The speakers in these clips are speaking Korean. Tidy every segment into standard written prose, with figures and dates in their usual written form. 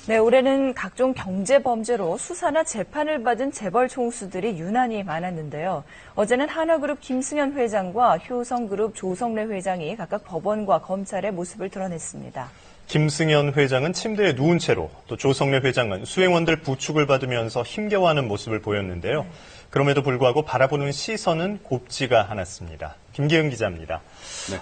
네, 올해는 각종 경제 범죄로 수사나 재판을 받은 재벌 총수들이 유난히 많았는데요. 어제는 하나그룹 김승현 회장과 효성그룹 조성래 회장이 각각 법원과 검찰의 모습을 드러냈습니다. 김승현 회장은 침대에 누운 채로, 또 조성래 회장은 수행원들 부축을 받으면서 힘겨워하는 모습을 보였는데요. 그럼에도 불구하고 바라보는 시선은 곱지가 않았습니다. 김기은 기자입니다. 네.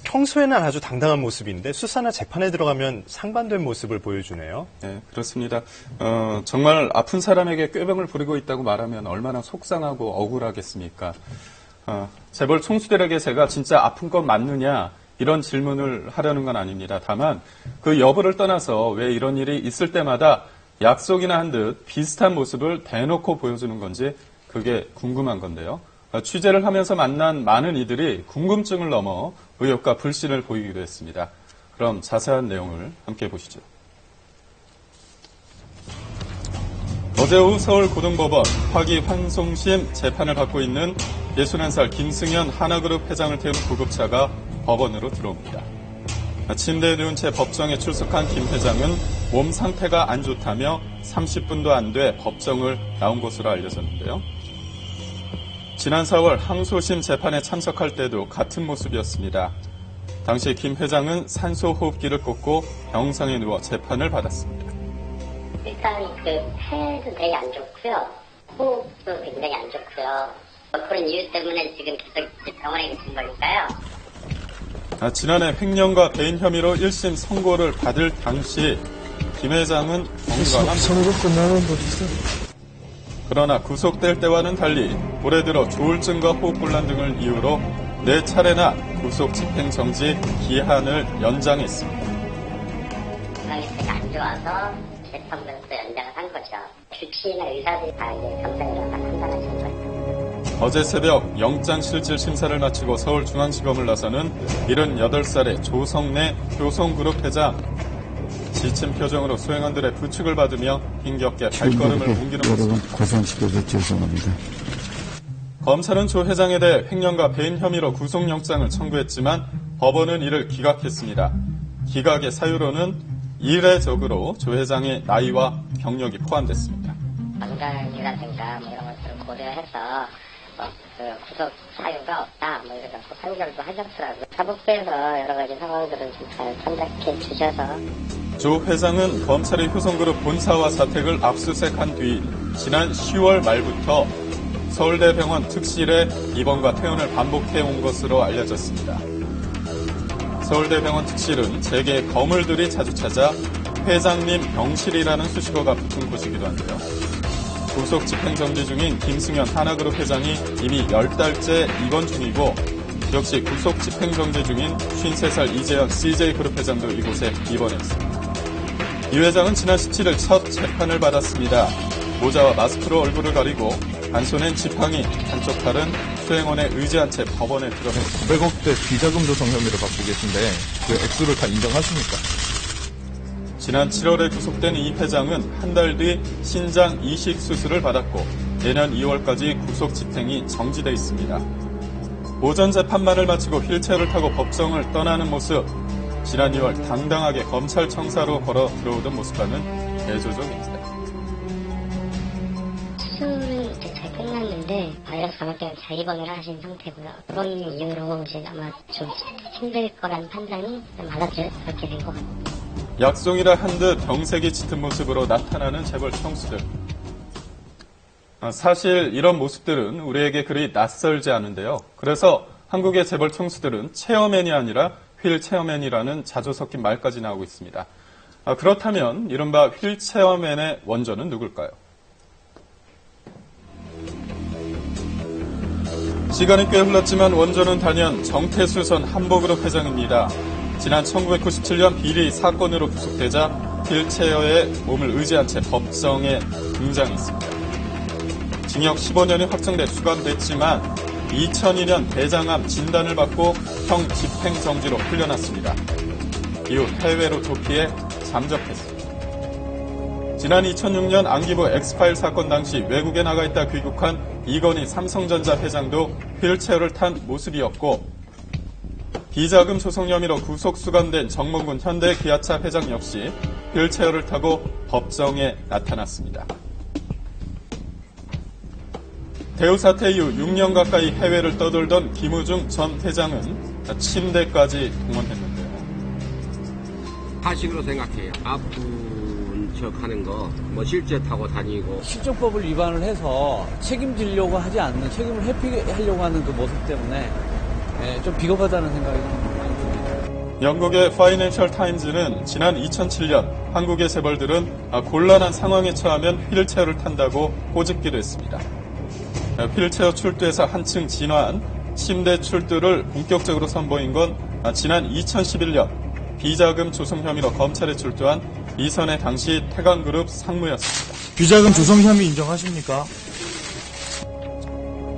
평소에는 아주 당당한 모습인데 수사나 재판에 들어가면 상반된 모습을 보여주네요. 네, 그렇습니다. 정말 아픈 사람에게 꾀병을 부리고 있다고 말하면 얼마나 속상하고 억울하겠습니까? 재벌 총수들에게 제가 진짜 아픈 건 맞느냐 이런 질문을 하려는 건 아닙니다. 다만 그 여부를 떠나서 왜 이런 일이 있을 때마다 약속이나 한 듯 비슷한 모습을 대놓고 보여주는 건지 그게 궁금한 건데요. 취재를 하면서 만난 많은 이들이 궁금증을 넘어 의혹과 불신을 보이기도 했습니다. 그럼 자세한 내용을 함께 보시죠. 어제 오후 서울고등법원 파기환송심 재판을 받고 있는 61살 김승현 하나그룹 회장을 태운 구급차가 법원으로 들어옵니다. 침대에 누운 채 법정에 출석한 김 회장은 몸 상태가 안 좋다며 30분도 안 돼 법정을 나온 것으로 알려졌는데요. 지난 4월 항소심 재판에 참석할 때도 같은 모습이었습니다. 당시 김 회장은 산소호흡기를 꽂고 병상에 누워 재판을 받았습니다. 일단 폐도 되게 안 좋고요. 호흡도 굉장히 안 좋고요. 그런 이유 때문에 지금 계속 병원에 계신 거니까요. 지난해 횡령과 배임 혐의로 1심 선고를 받을 당시 김 회장은 건강한 선고 끝나는 거죠. 그러나 구속될 때와는 달리 올해 들어 조울증과 호흡곤란 등을 이유로 4차례나 구속 집행정지 기한을 연장했습니다. 건강이 되게 안 좋아서 재판부에서 연장을 한 거죠. 주치의나 의사들이 다 이제 경찰이랑 다 판단하신 거예요. 어제 새벽 영장실질 심사를 마치고 서울중앙지검을 나서는 78살의 조성래 효성그룹 회장. 지친 표정으로 수행원들의 부축을 받으며 힘겹게 발걸음을 옮기는 모습. 여러분 고생시켜서 죄송합니다. 검찰은 조 회장에 대해 횡령과 배임 혐의로 구속영장을 청구했지만 법원은 이를 기각했습니다. 기각의 사유로는 이례적으로 조 회장의 나이와 경력이 포함됐습니다. 건강이라든가 이런 것들을 고려해서 구속 사유가 없다 이렇게 판결도 하셨더라고요. 사법부에서 여러 가지 상황들을 좀 잘 판단해 주셔서. 조 회장은 검찰의 효성그룹 본사와 사택을 압수수색한 뒤 지난 10월 말부터 서울대병원 특실에 입원과 퇴원을 반복해온 것으로 알려졌습니다. 서울대병원 특실은 재계 거물들이 자주 찾아 회장님 병실이라는 수식어가 붙은 곳이기도 한데요. 구속 집행정지 중인 김승현 하나그룹 회장이 이미 10달째 입원 중이고 역시 구속 집행정지 중인 53살 이재현 CJ그룹 회장도 이곳에 입원했습니다. 이 회장은 지난 17일 첫 재판을 받았습니다. 모자와 마스크로 얼굴을 가리고 한 손엔 지팡이, 한쪽 팔은 수행원에 의지한 채 법원에 들어섰습니다. 900억대 비자금 조성 혐의를 받고 계신데 그 액수를 다 인정하십니까? 지난 7월에 구속된 이 회장은 한 달 뒤 신장 이식 수술을 받았고 내년 2월까지 구속 집행이 정지돼 있습니다. 오전 재판만을 마치고 휠체어를 타고 법정을 떠나는 모습. 지난 2월 당당하게 검찰 청사로 걸어 들어오던 모습과는 대조적입니다. 수술은 잘 끝났는데 바이러스 감염 때문에 재입원을 하신 상태고요. 그런 이유로 이제 아마 좀 힘들 거라는 판단이 그렇게 된 것 같아요. 약속이라 한 듯 병색이 짙은 모습으로 나타나는 재벌 총수들. 사실 이런 모습들은 우리에게 그리 낯설지 않은데요. 그래서 한국의 재벌 총수들은 체어맨이 아니라 휠체어맨이라는 자주 섞인 말까지 나오고 있습니다. 그렇다면 이른바 휠체어맨의 원조는 누굴까요? 시간이 꽤 흘렀지만 원조는 단연 정태수 전 한보그룹 회장입니다. 지난 1997년 비리 사건으로 구속되자 휠체어에 몸을 의지한 채 법정에 등장했습니다. 징역 15년이 확정돼 수감됐지만 2002년 대장암 진단을 받고 형 집행정지로 풀려났습니다. 이후 해외로 도피해 잠적했습니다. 지난 2006년 안기부 엑스파일 사건 당시 외국에 나가 있다 귀국한 이건희 삼성전자 회장도 휠체어를 탄 모습이었고 비자금 소송 혐의로 구속 수감된 정몽군 현대기아차 회장 역시 휠체어를 타고 법정에 나타났습니다. 대우 사태 이후 6년 가까이 해외를 떠돌던 김우중 전 회장은 침대까지 동원했는데요. 다식으로 생각해요. 아픈 척 하는 거, 실제 타고 다니고. 실정법을 위반을 해서 책임지려고 하지 않는, 책임을 회피하려고 하는 그 모습 때문에 좀 비겁하다는 생각이 듭니다. 영국의 파이낸셜 타임즈는 지난 2007년 한국의 재벌들은 곤란한 상황에 처하면 휠체어를 탄다고 꼬집기도 했습니다. 휠체어 출두에서 한층 진화한 침대 출두를 본격적으로 선보인 건 지난 2011년 비자금 조성 혐의로 검찰에 출두한 이선의 당시 태광그룹 상무였습니다. 비자금 조성 혐의 인정하십니까?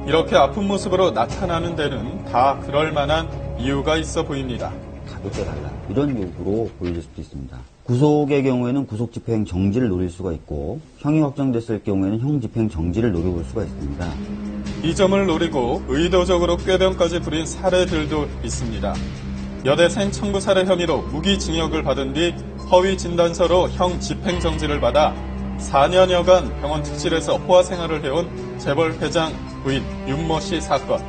이렇게 아픈 모습으로 나타나는 데는 다 그럴 만한 이유가 있어 보입니다. 가격대달라 이런 요구로 보여질 수도 있습니다. 구속의 경우에는 구속 집행 정지를 노릴 수가 있고 형이 확정됐을 경우에는 형 집행 정지를 노려볼 수가 있습니다. 이 점을 노리고 의도적으로 꾀병까지 부린 사례들도 있습니다. 여대생 청부 살해 혐의로 무기징역을 받은 뒤 허위 진단서로 형 집행 정지를 받아 4년여간 병원 특실에서 호화 생활을 해온 재벌 회장 부인 윤모 씨 사건.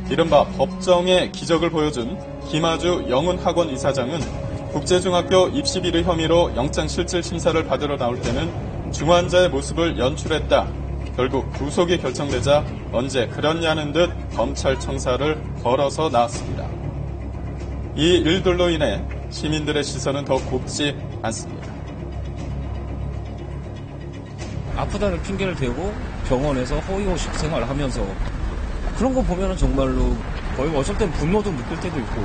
이른바 법정의 기적을 보여준 김아주 영훈학원 이사장은 국제중학교 입시 비리 혐의로 영장실질 심사를 받으러 나올 때는 중환자의 모습을 연출했다. 결국 구속이 결정되자 언제 그랬냐는 듯 검찰 청사를 걸어서 나왔습니다. 이 일들로 인해 시민들의 시선은 더 곱지 않습니다. 아프다는 핑계를 대고 병원에서 허위호식 생활을 하면서 그런 거 보면은 정말로 거의 어쩔 땐 분노도 느낄 때도 있고.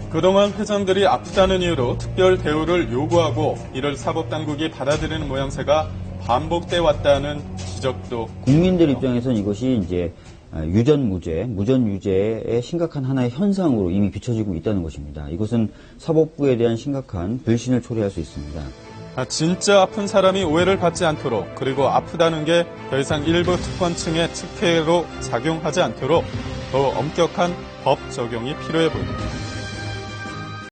그동안 회장들이 아프다는 이유로 특별 대우를 요구하고 이를 사법당국이 받아들이는 모양새가 반복돼 왔다는 지적도. 국민들 입장에서는 이것이 이제 유전무죄, 무전유죄의 심각한 하나의 현상으로 이미 비춰지고 있다는 것입니다. 이것은 사법부에 대한 심각한 불신을 초래할 수 있습니다. 진짜 아픈 사람이 오해를 받지 않도록, 그리고 아프다는 게 더 이상 일부 특권층의 특혜로 작용하지 않도록 더 엄격한 법 적용이 필요해 보입니다.